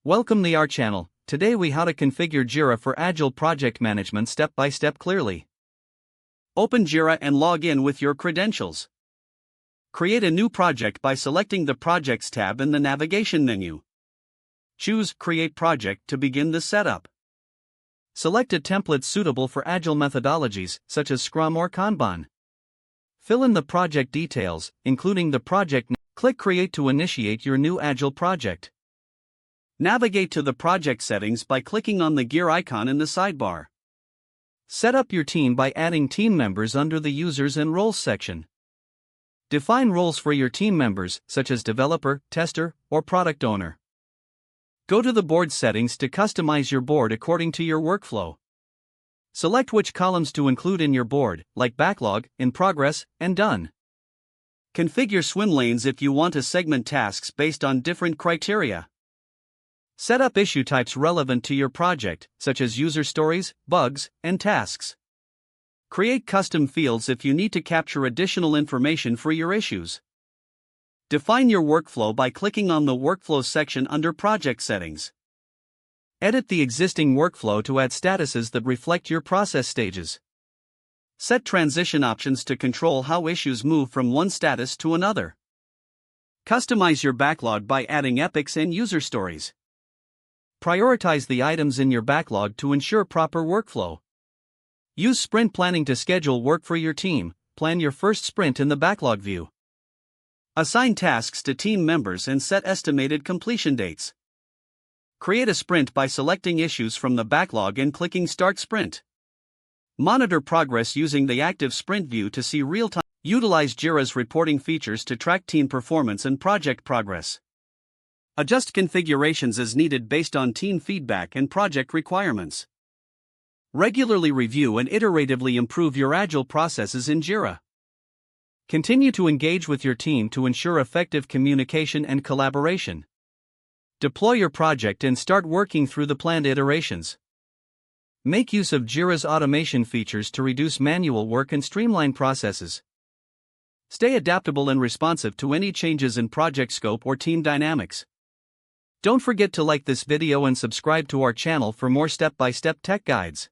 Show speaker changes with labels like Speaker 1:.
Speaker 1: Welcome to our channel. Today we how to configure Jira for Agile project management step by step clearly. Open Jira and log in with your credentials. Create a new project by selecting the Projects tab in the navigation menu. Choose Create Project to begin the setup. Select a template suitable for Agile methodologies, such as Scrum or Kanban. Fill in the project details, including the project name. Click Create to initiate your new Agile project. Navigate to the project settings by clicking on the gear icon in the sidebar. Set up your team by adding team members under the Users and Roles section. Define roles for your team members, such as developer, tester, or product owner. Go to the board settings to customize your board according to your workflow. Select which columns to include in your board, like backlog, in progress, and done. Configure swim lanes if you want to segment tasks based on different criteria. Set up issue types relevant to your project, such as user stories, bugs, and tasks. Create custom fields if you need to capture additional information for your issues. Define your workflow by clicking on the Workflow section under Project Settings. Edit the existing workflow to add statuses that reflect your process stages. Set transition options to control how issues move from one status to another. Customize your backlog by adding epics and user stories. Prioritize the items in your backlog to ensure proper workflow. Use sprint planning to schedule work for your team. Plan your first sprint in the backlog view. Assign tasks to team members and set estimated completion dates. Create a sprint by selecting issues from the backlog and clicking Start Sprint. Monitor progress using the Active Sprint view to see real-time. Utilize Jira's reporting features to track team performance and project progress. Adjust configurations as needed based on team feedback and project requirements. Regularly review and iteratively improve your Agile processes in Jira. Continue to engage with your team to ensure effective communication and collaboration. Deploy your project and start working through the planned iterations. Make use of Jira's automation features to reduce manual work and streamline processes. Stay adaptable and responsive to any changes in project scope or team dynamics. Don't forget to like this video and subscribe to our channel for more step-by-step tech guides.